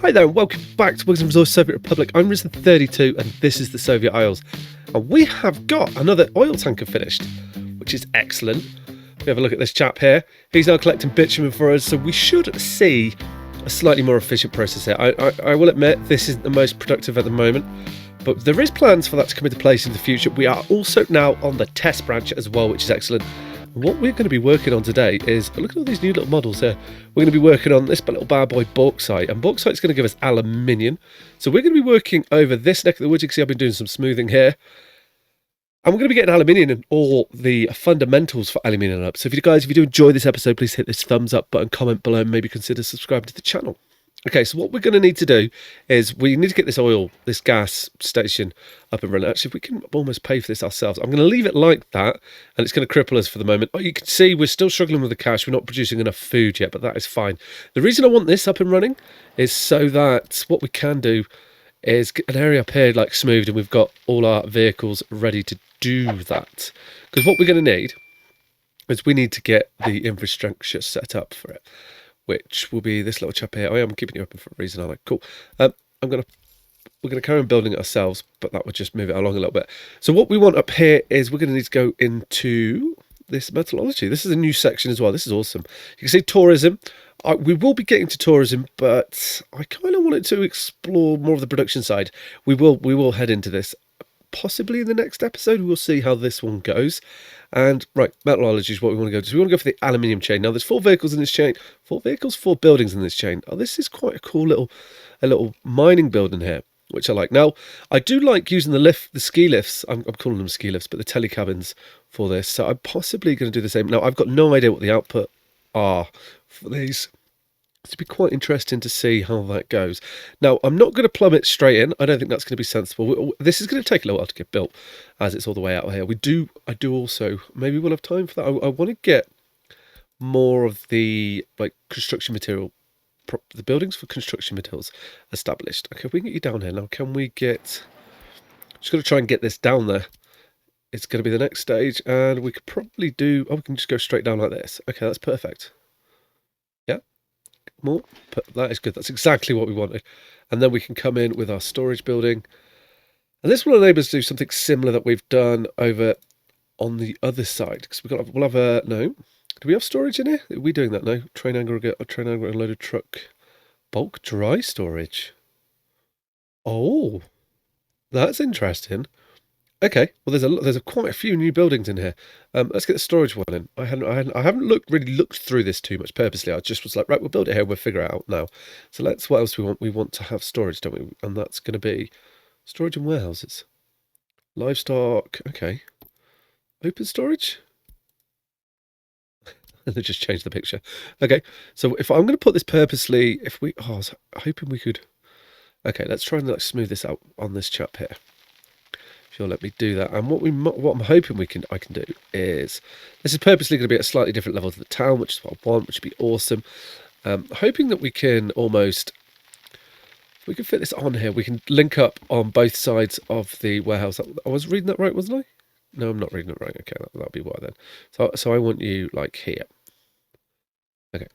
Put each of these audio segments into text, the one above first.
Hi there and welcome back to Bugs and Resource Soviet Republic. I'm Risen32 and this is the Soviet Isles. And we have got another oil tanker finished, which is excellent. We have a look at this chap here. He's now collecting bitumen for us, so we should see a slightly more efficient process here. I will admit this isn't the most productive at the moment, but there is plans for that to come into place in the future. We are also now on the test branch as well, which is excellent. What we're going to be working on today is, look at all these new little models here. We're going to be working on this little bad boy bauxite, and bauxite is going to give us aluminium. So we're going to be working over this neck of the woods. You can see I've been doing some smoothing here. And we're going to be getting aluminium and all the fundamentals for aluminium up. So if you do enjoy this episode, please hit this thumbs up button, comment below, and maybe consider subscribing to the channel. Okay, so what we're going to need to do is we need to get this gas station up and running. Actually, if we can almost pay for this ourselves, I'm going to leave it like that, and it's going to cripple us for the moment. You can see we're still struggling with the cash. We're not producing enough food yet, but that is fine. The reason I want this up and running is so that what we can do is get an area up here like smoothed, and we've got all our vehicles ready to do that. Because what we're going to need is we need to get the infrastructure set up for it, which will be this little chap here. I am keeping you open for a reason, aren't I? Cool. We're gonna carry on building it ourselves, but that would just move it along a little bit. So what we want up here is we're gonna need to go into this metallurgy. This is a new section as well. This is awesome. You can see tourism. We will be getting to tourism, but I kind of wanted to explore more of the production side. We will head into this possibly in the next episode. We'll see how this one goes. And right, metallurgy is what we want to go to. So we want to go for the aluminium chain. Now there's 4 vehicles in this chain, 4 buildings in this chain. Oh, this is quite a cool little mining building here, which I like. Now I do like using the ski lifts. I'm calling them ski lifts, but the telecabins for this. So I'm possibly going to do the same. Now I've got no idea what the output are for these. It'd be quite interesting to see how that goes. Now, I'm not going to plumb it straight in. I don't think that's going to be sensible. This is going to take a little while to get built, as it's all the way out here. I do also, maybe we'll have time for that. I want to get more of the construction material, the buildings for construction materials established. Okay, we can get you down here now. Can we get? Just going to try and get this down there. It's going to be the next stage, and we could probably do. Oh, we can just go straight down like this. Okay, that's perfect. More, but that is good. That's exactly what we wanted. And then we can come in with our storage building, and this will enable us to do something similar that we've done over on the other side, because we'll have a no. Do we have storage in here? Are we doing that now? Train aggregate, and loaded truck, bulk dry storage. Oh, that's interesting. Okay, well there's quite a few new buildings in here. Let's get the storage one in. I haven't really looked through this too much purposely. I just was like, right, we'll build it here. We'll figure it out now. So what else do we want? We want to have storage, don't we? And that's going to be storage and warehouses, livestock. Okay, open storage. And they just changed the picture. Okay, so if I'm going to put this purposely, I was hoping we could. Okay, let's try and smooth this out on this chap here. If you'll let me do that. And what I'm hoping I can do is, this is purposely going to be at a slightly different level to the town, which is what I want, which would be awesome. Hoping that we can fit this on here. We can link up on both sides of the warehouse. I was reading that right, wasn't I? No, I'm not reading it right. Okay, that'll be why then. So I want you like here. Okay.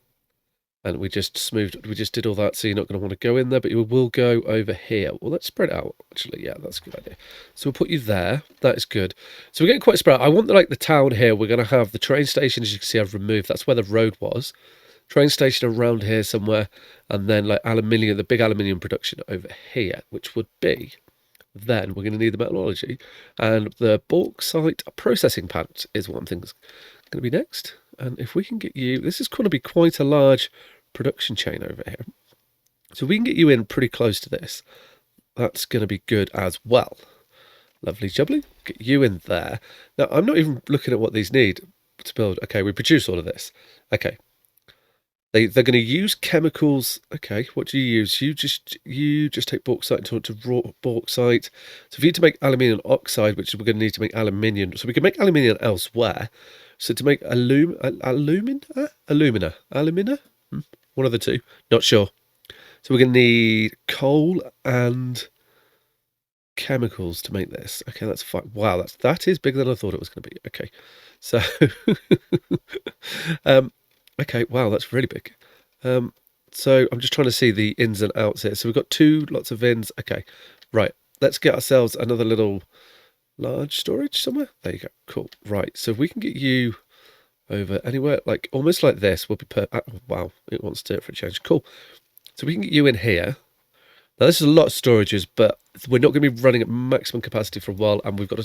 And we just did all that, so you're not going to want to go in there, but you will go over here. Well, let's spread it out, actually. Yeah, that's a good idea. So we'll put you there. That is good. So we're getting quite spread out. I want the town here. We're going to have the train station, as you can see, I've removed. That's where the road was. Train station around here somewhere, and then aluminium, the big aluminium production over here, which would be, then we're going to need the metallurgy, and the bauxite processing plant is what I'm thinking is going to be next. And if we can get you, this is going to be quite a large production chain over here. So we can get you in pretty close to this. That's going to be good as well. Lovely jubbly. Get you in there. Now, I'm not even looking at what these need to build. Okay, we produce all of this. Okay. They're going to use chemicals. Okay, what do you use? You just take bauxite and turn it to raw bauxite. So for you to make aluminium oxide, which we're going to need to make aluminium, so we can make aluminium elsewhere. So to make alumina, one of the two, not sure. So we're going to need coal and chemicals to make this. Okay, that's fine. Wow, that is bigger than I thought it was going to be. Okay, so okay, wow, that's really big. So I'm just trying to see the ins and outs here. So we've got two lots of ins. Okay, right. Let's get ourselves another little large storage somewhere. There you go. Cool. Right. So if we can get you over anywhere, like almost like this, will be oh, wow, it wants to do it for a change. Cool. So we can get you in here. Now this is a lot of storages, but we're not going to be running at maximum capacity for a while, and we've got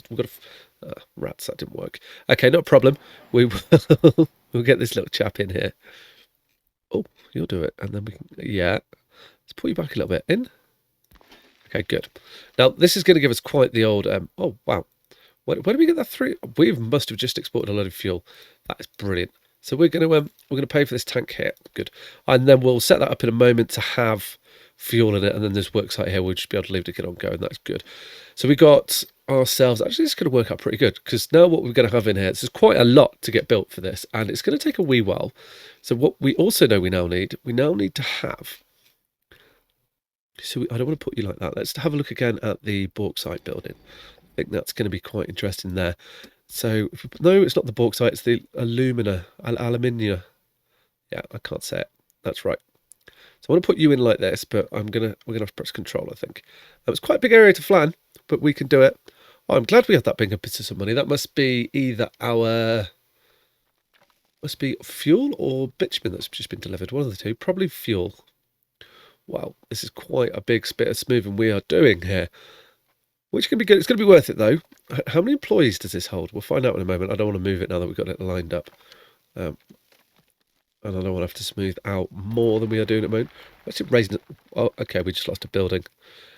rats. That didn't work. Okay, not a problem. We will we'll get this little chap in here. Oh, you'll do it, and then we can. Yeah, let's pull you back a little bit in. Okay, good. Now this is going to give us quite the old. Oh wow, where did we get that through? We must have just exported a load of fuel. That is brilliant. So we're going to pay for this tank here. Good, and then we'll set that up in a moment to have fuel in it, and then this work site here we'll just be able to leave to get on going. That's good. So we got ourselves. Actually, it's going to work out pretty good because now what we're going to have in here. This is quite a lot to get built for this, and it's going to take a wee while. So what we also know we now need to have. So I don't want to put you like that. Let's have a look again at the bauxite building. I think that's going to be quite interesting there. So, no, it's not the bauxite, it's the alumina. Yeah, I can't say it. That's right. So I want to put you in like this, but we're gonna have to press control, I think. It's quite a big area to flan, but we can do it. Oh, I'm glad we had that big impetus of money. That must be either must be fuel or bitumen that's just been delivered. One of the two, probably fuel. Wow, this is quite a big bit of smoothing we are doing here. Which can be good. It's going to be worth it, though. How many employees does this hold? We'll find out in a moment. I don't want to move it now that we've got it lined up. And I don't want to have to smooth out more than we are doing at the moment. What's it raising? Oh, okay, we just lost a building.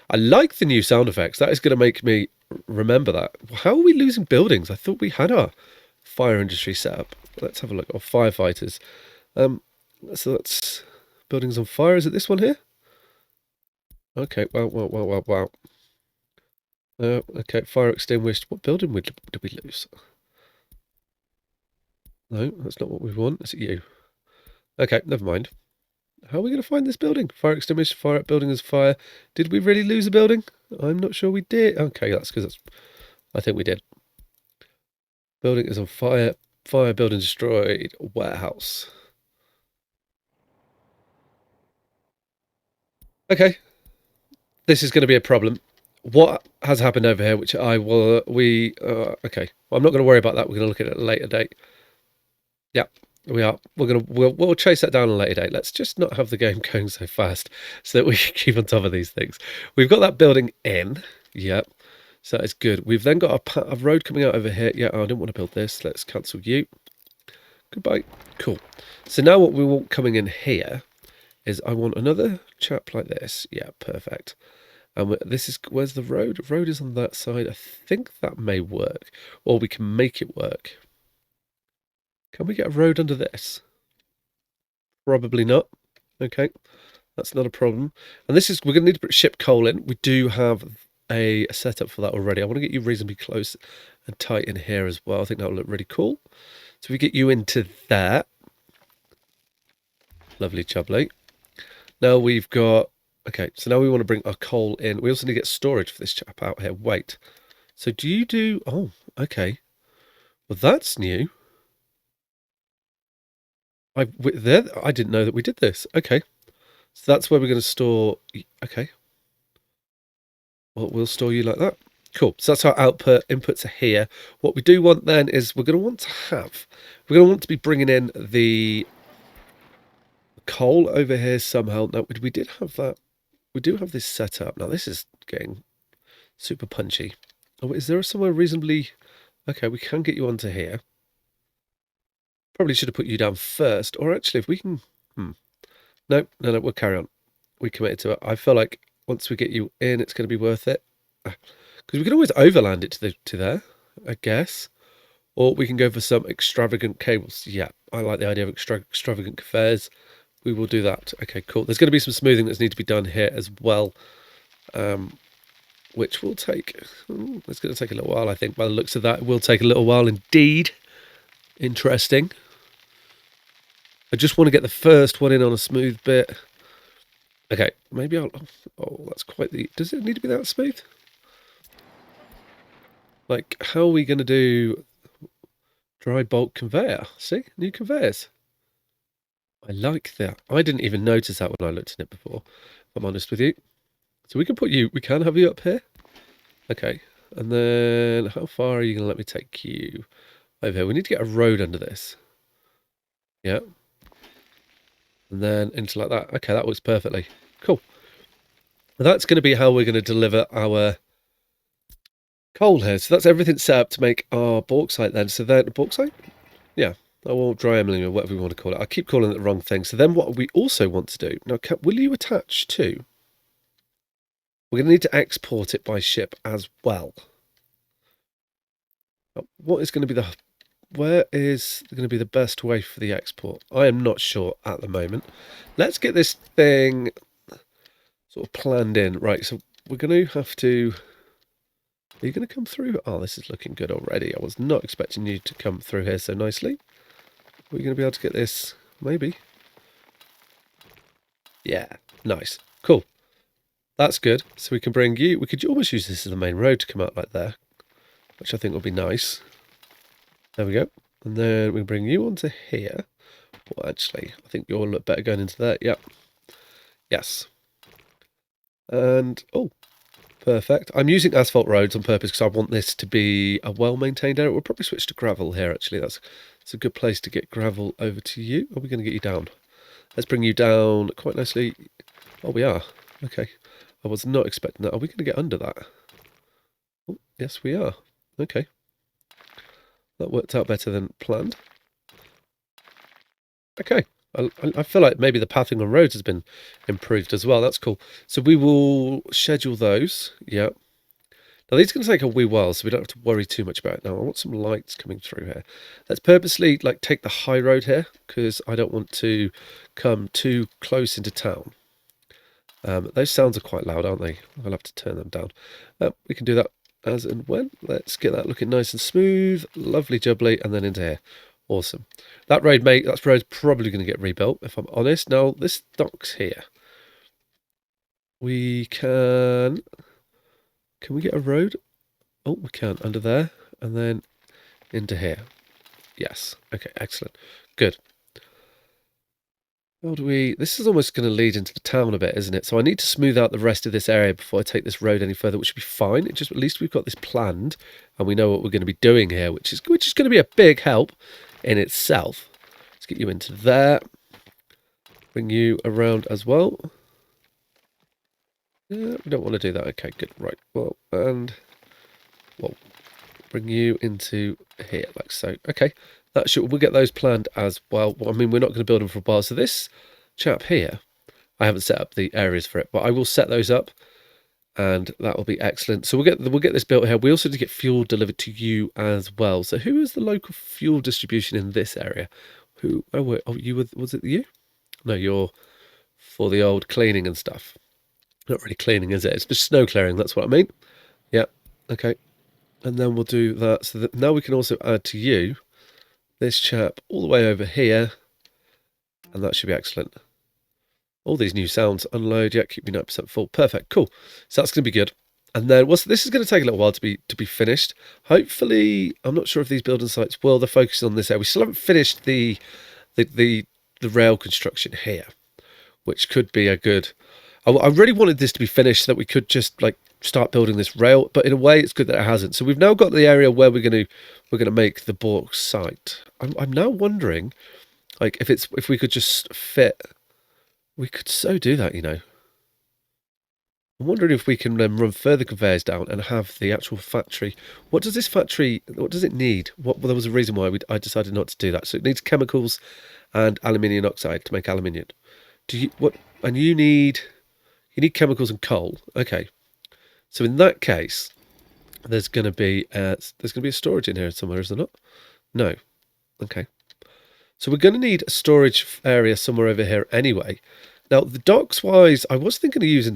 I like the new sound effects. That is going to make me remember that. How are we losing buildings? I thought we had our fire industry set up. Let's have a look. Or firefighters. So that's buildings on fire. Is it this one here? Okay, wow. Okay, fire extinguished. What building did we lose? No, that's not what we want. Is it you? Okay, never mind. How are we going to find this building? Fire extinguished, fire building is fire. Did we really lose a building? I'm not sure we did. Okay, that's because I think we did. Building is on fire. Fire building destroyed. Warehouse. Okay. This is going to be a problem. What has happened over here, which okay. Well, I'm not going to worry about that. We're going to look at it at a later date. Yeah, we are. We'll chase that down at a later date. Let's just not have the game going so fast so that we can keep on top of these things. We've got that building in. Yep. So it's good. We've then got a road coming out over here. Yeah, I didn't want to build this. Let's cancel you. Goodbye. Cool. So now what we want coming in here is I want another chap like this. Yeah, perfect. And where's the road? The road is on that side. I think that may work. Or we can make it work. Can we get a road under this? Probably not. Okay, that's not a problem. And we're going to need to ship coal in. We do have a setup for that already. I want to get you reasonably close and tight in here as well. I think that will look really cool. So we get you into there. Lovely, chubbly. Now we've got... Okay, so now we want to bring our coal in. We also need to get storage for this chap out here. Wait. So do you do... Oh, okay. Well, that's new. I didn't know that we did this. Okay. So that's where we're going to store... Okay. Well, we'll store you like that. Cool. So that's our inputs are here. What we do want then is we're going to want to be bringing in the coal over here somehow. Now, we did have that. We do have this set up. Now, this is getting super punchy. Oh, is there somewhere reasonably... Okay, we can get you onto here. Probably should have put you down first. Or actually, if we can... No, we'll carry on. We committed to it. I feel like once we get you in, it's going to be worth it. Because we can always overland it to there, I guess. Or we can go for some extravagant cables. Yeah, I like the idea of extravagant affairs. We will do that. Okay, cool. There's going to be some smoothing that's need to be done here as well. Which will take... it's going to take a little while, I think. By the looks of that, it will take a little while indeed. Interesting. I just want to get the first one in on a smooth bit. Okay, maybe I'll... Oh, that's quite the... Does it need to be that smooth? Like, how are we going to do dry bulk conveyor? See? New conveyors. I like that. I didn't even notice that when I looked at it before, if I'm honest with you. So we can have you up here. Okay. And then how far are you going to let me take you over here? We need to get a road under this. Yeah. And then into like that. Okay, that works perfectly. Cool. Well, that's going to be how we're going to deliver our coal here. So that's everything set up to make our bauxite then. So then, bauxite? Yeah. Or dry emeling or whatever we want to call it. I keep calling it the wrong thing. So then what we also want to do, now will you attach to? We're going to need to export it by ship as well. What is going to be where is going to be the best way for the export? I am not sure at the moment. Let's get this thing sort of planned in. Right, so we're going to have to... Are you going to come through? Oh, this is looking good already. I was not expecting you to come through here so nicely. Are we going to be able to get this? Maybe. Yeah, nice. Cool. That's good. So we can bring you... We could almost use this as the main road to come out like there, which I think will be nice. There we go. And then we bring you onto here. Well, actually, I think you'll look better going into there. Yep. Yes. And, oh, perfect. I'm using asphalt roads on purpose because I want this to be a well-maintained area. We'll probably switch to gravel here, actually. That's a good place to get gravel over to you. Are we going to get you down? Let's bring you down quite nicely. Oh, we are. Okay. I was not expecting that. Are we going to get under that? Oh, yes, we are. Okay. That worked out better than planned. Okay. I feel like maybe the pathing on roads has been improved as well. That's cool. So we will schedule those. Yeah. Now these are going to take a wee while, so we don't have to worry too much about it. Now I want some lights coming through here. Let's purposely take the high road here because I don't want to come too close into town. Those sounds are quite loud, aren't they? I'll have to turn them down. We can do that as and when. Let's get that looking nice and smooth, lovely jubbly, and then into here. Awesome. That road's probably going to get rebuilt, if I'm honest. Now, this dock's here. We can we get a road? Oh, we can, under there, and then into here. Yes. Okay, excellent. Good. How do we... This is almost going to lead into the town a bit, isn't it? So I need to smooth out the rest of this area before I take this road any further, which would be fine. It just, at least we've got this planned, and we know what we're going to be doing here, which is going to be a big help in itself. Let's get you into there. Bring you around as well. Yeah, we don't want to do that. Okay, good. Right. Well, and... Well, bring you into here, like so. Okay. We'll get those planned as well. I mean, we're not going to build them for a while. So this chap here, I haven't set up the areas for it, but I will set those up, and that will be excellent. So we'll get this built here. We also need to get fuel delivered to you as well. So who is the local fuel distribution in this area? Was it you? No, you're for the old cleaning and stuff. Not really cleaning, is it? It's just snow clearing. That's what I mean. Yeah. Okay. And then we'll do that. So that now we can also add to you this chap all the way over here, and that should be excellent. All these new sounds. Unload. Yeah, keep me 9% full. Perfect. Cool. So that's going to be good. And then this is going to take a little while to be finished. Hopefully, I'm not sure if these building sites will. They're focusing on this area. We still haven't finished the rail construction here, which could be a good... I really wanted this to be finished so that we could just start building this rail, but in a way it's good that it hasn't. So we've now got the area where we're going to make the bauxite. I'm now wondering if we could just fit... We could so do that, you know. I'm wondering if we can run further conveyors down and have the actual factory. What does it need? There was a reason why I decided not to do that. So it needs chemicals and aluminium oxide to make aluminium. And you need chemicals and coal. Okay. So in that case, there's going to be a storage in here somewhere, is there not? No. Okay. So we're going to need a storage area somewhere over here anyway. Now, the docks wise, I was thinking of using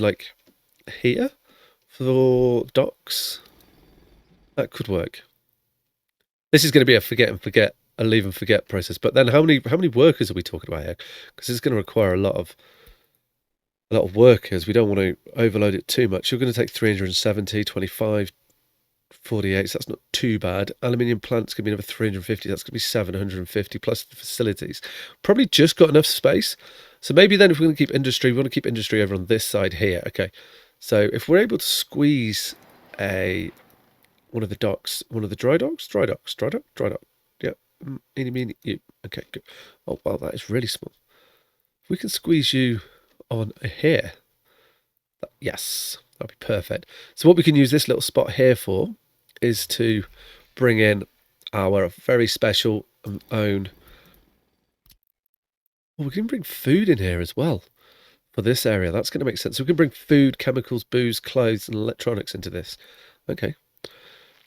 here for docks. That could work. This is going to be a leave and forget process. But then how many workers are we talking about here? Because it's going to require a lot of workers. We don't want to overload it too much. You're going to take 370, 25, 48, so that's not too bad. Aluminium plant's going to be another 350. That's going to be 750 plus the facilities. Probably just got enough space. So maybe then if we're going to keep industry, we want to keep industry over on this side here. Okay, so if we're able to squeeze one of the docks, one of the dry dock. Yeah, eeny, meeny, you. Okay, good. Oh, wow, that is really small. If we can squeeze you on here, yes, that'd be perfect. So what we can use this little spot here for is to bring in our very special own. Well, we can bring food in here as well for this area. That's going to make sense. So we can bring food, chemicals, booze, clothes, and electronics into this. Okay.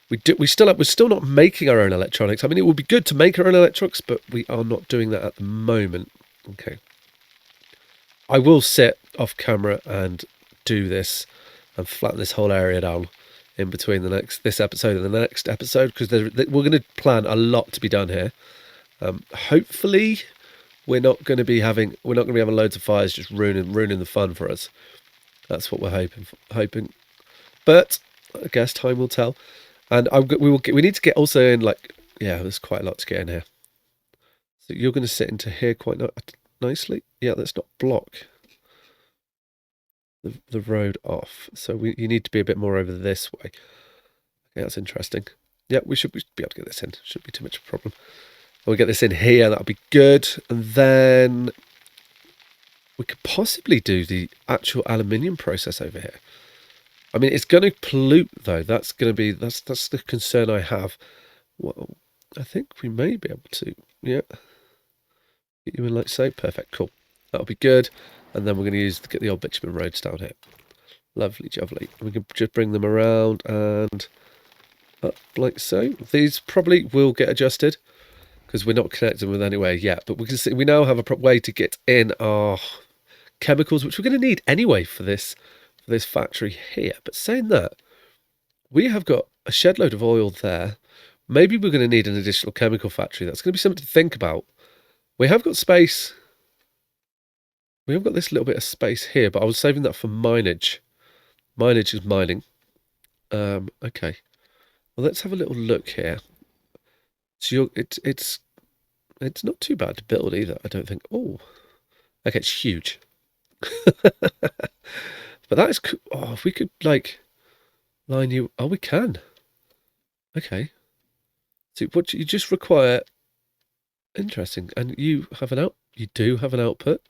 We're still not making our own electronics. I mean, it would be good to make our own electronics, but we are not doing that at the moment. Okay. I will sit off camera and do this and flatten this whole area down in between this episode and the next episode, because we're going to plan a lot to be done here. Hopefully we're not going to be having loads of fires just ruining the fun for us. That's what we're hoping. But I guess time will tell. And we need to get also in, like, yeah, there's quite a lot to get in here. So you're going to sit into here quite nicely. Yeah, let's not block the road off. So you need to be a bit more over this way. Okay, that's interesting. Yeah, we should be able to get this in. Shouldn't be too much of a problem. We'll get this in here. That'll be good. And then we could possibly do the actual aluminium process over here. I mean, it's going to pollute, though. That's the concern I have. Well, I think we may be able to. Yeah. Get you in like so. Perfect. Cool. That'll be good. And then we're going to get the old bitumen roads down here. Lovely, lovely. We can just bring them around and up like so. These probably will get adjusted because we're not connecting with anywhere yet. But we can see we now have a way to get in our chemicals, which we're going to need anyway for this factory here. But saying that, we have got a shed load of oil there. Maybe we're going to need an additional chemical factory. That's going to be something to think about. We have got space. We have got this little bit of space here, but I was saving that for mineage. Mineage is mining. Okay. Well, let's have a little look here. So it's not too bad to build either, I don't think. Oh, okay, it's huge. But that is cool. Oh, if we could like line you. Oh, we can. Okay. So what you just require. Interesting, and you do have an output.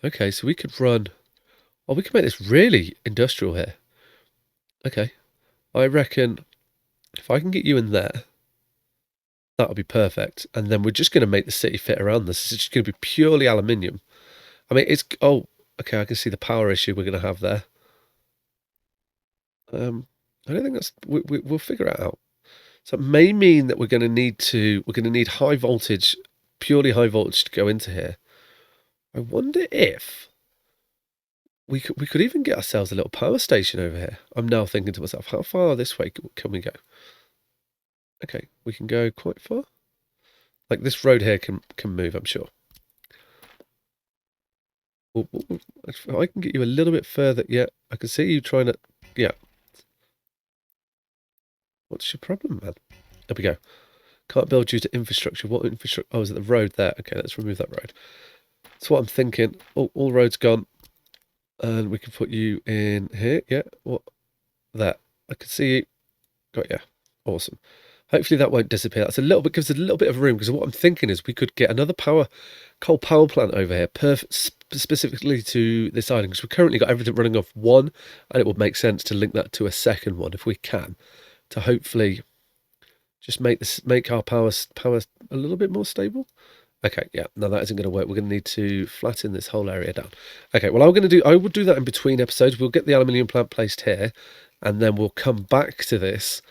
Okay, so we could run. Oh, we could make this really industrial here. Okay, I reckon if I can get you in there, that'll be perfect. And then we're just going to make the city fit around this. It's just going to be purely aluminium. I mean, oh, okay, I can see the power issue we're going to have there. I don't think that's. We'll figure it out. So it may mean that we're going to need high voltage, purely high voltage to go into here. I wonder if we could even get ourselves a little power station over here. I'm now thinking to myself, how far this way can we go? Okay, we can go quite far. Like this road here can move, I'm sure. I can get you a little bit further. Yeah, I can see you trying to. Yeah. What's your problem, man? There we go. Can't build due to infrastructure. What infrastructure? Oh, is it the road there? Okay, let's remove that road. That's what I'm thinking. Oh, all roads gone. And we can put you in here. Yeah, what? There. I can see you. Got you. Awesome. Hopefully that won't disappear. That's gives us a little bit of room, because what I'm thinking is we could get another coal power plant over here, specifically to this island, because we've currently got everything running off one, and it would make sense to link that to a second one if we can, to hopefully just make our power a little bit more stable. Okay, yeah, no, that isn't going to work. We're going to need to flatten this whole area down. Okay, well, I will do that in between episodes. We'll get the aluminium plant placed here, and then we'll come back to this.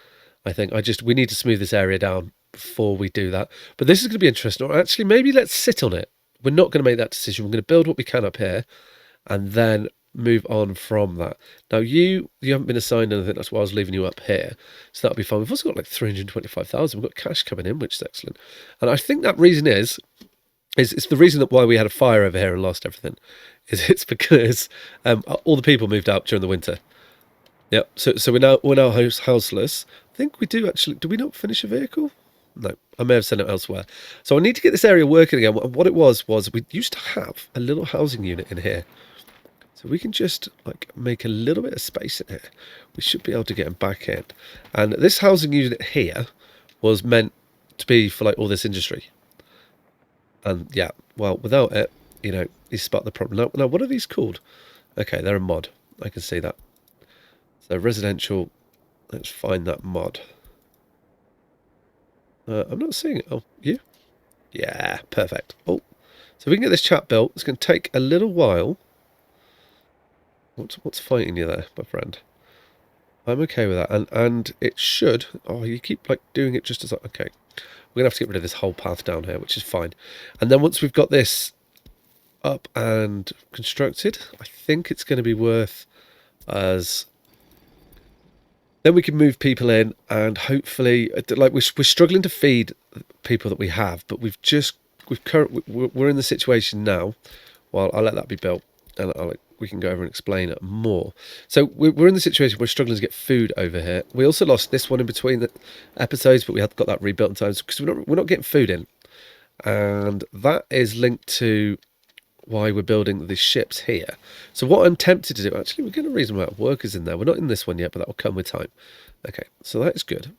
I think we need to smooth this area down before we do that. But this is going to be interesting. Or actually, maybe let's sit on it. We're not going to make that decision. We're going to build what we can up here, and then move on from that. Now, you haven't been assigned anything. That's why I was leaving you up here. So that'll be fine. We've also got like 325,000. We've got cash coming in, which is excellent. And I think that reason is it's the reason that why we had a fire over here and lost everything. It's because all the people moved out during the winter. Yep. So we're now houseless. think we do actually. Do we not finish a vehicle? No, I may have sent it elsewhere. So I need to get this area working again. What it was we used to have a little housing unit in here. So we can just like make a little bit of space in here. We should be able to get them back in. And this housing unit here was meant to be for like all this industry. And yeah, well, without it, you know, you spot the problem. Now, what are these called? Okay, they're a mod. I can see that. So residential, let's find that mod. I'm not seeing it. Oh, you? Yeah, perfect. Oh, so we can get this chat built. It's going to take a little while. What's fighting you there, my friend? I'm okay with that. And it should... Oh, you keep like doing it just as... Okay. We're going to have to get rid of this whole path down here, which is fine. And then once we've got this up and constructed, I think it's going to be worth as... Then we can move people in and hopefully... Like, we're struggling to feed people that we have, but we're in the situation now. Well, I'll let that be built. And we can go over and explain it more. So we're in the situation we're struggling to get food over here. We also lost this one in between the episodes, but we have got that rebuilt in time because we're not getting food in, and that is linked to why we're building the ships here. So what I'm tempted to do, actually, we're getting a reasonable amount of workers in there. We're not in this one yet, but that will come with time. Okay, so that is good.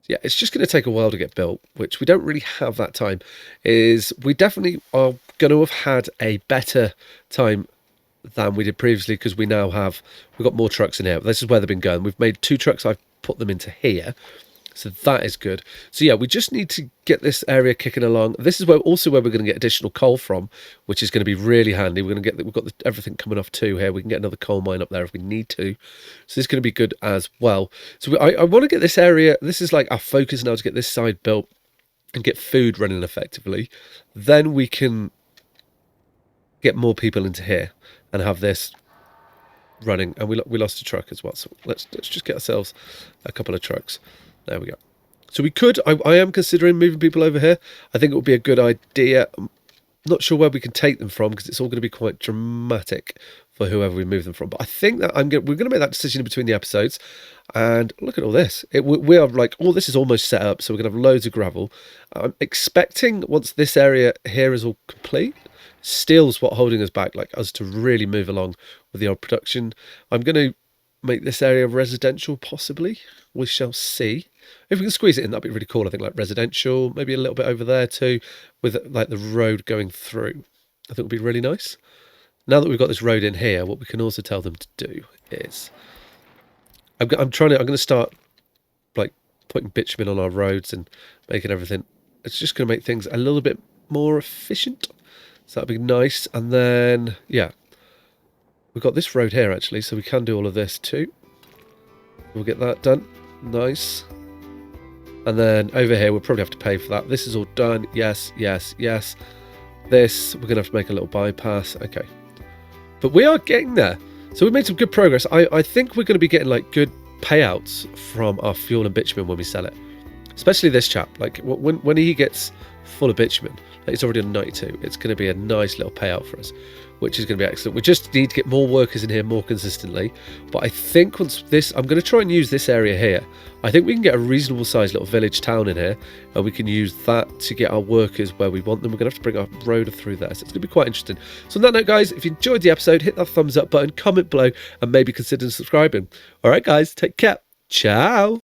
Yeah, it's just going to take a while to get built, which we don't really have that time. We definitely are going to have had a better time than we did previously because we've got more trucks in here. This is where they've been going. We've made 2 trucks. I've put them into here. So that is good. So yeah, we just need to get this area kicking along. This is where we're going to get additional coal from, which is going to be really handy. We've got everything coming off too here. We can get another coal mine up there if we need to. So this is going to be good as well. So I want to get this area. This is like our focus now, to get this side built and get food running effectively. Then we can get more people into here and have this running. And we lost a truck as well. So let's just get ourselves a couple of trucks. There we go. So we could, I am considering moving people over here. I think it would be a good idea. I'm not sure where we can take them from because it's all going to be quite dramatic for whoever we move them from. But I think that we're going to make that decision in between the episodes. And look at all this. We are like, all this is almost set up. So we're going to have loads of gravel. I'm expecting once this area here is all complete, steel's what holding us back, like us to really move along with the old production. I'm going to make this area residential, possibly. We shall see. If we can squeeze it in, that'd be really cool. I think like residential, maybe a little bit over there too, with like the road going through. I think would be really nice. Now that we've got this road in here, what we can also tell them to do is, I'm going to start like putting bitumen on our roads and making everything. It's just going to make things a little bit more efficient. So that'd be nice. And then, yeah, we've got this road here actually, so we can do all of this too. We'll get that done. Nice. And then over here, we'll probably have to pay for that. This is all done. Yes, yes, yes. This, we're going to have to make a little bypass. Okay. But we are getting there. So we've made some good progress. I think we're going to be getting like good payouts from our fuel and bitumen when we sell it. Especially this chap. Like when he gets full of bitumen, like it's already on 92. It's going to be a nice little payout for us, which is going to be excellent. We just need to get more workers in here more consistently. But I think once this, I'm going to try and use this area here. I think we can get a reasonable sized little village town in here, and we can use that to get our workers where we want them. We're going to have to bring our road through there, so it's going to be quite interesting. So on that note, guys, if you enjoyed the episode, hit that thumbs up button, comment below, and maybe consider subscribing. All right, guys, take care. Ciao.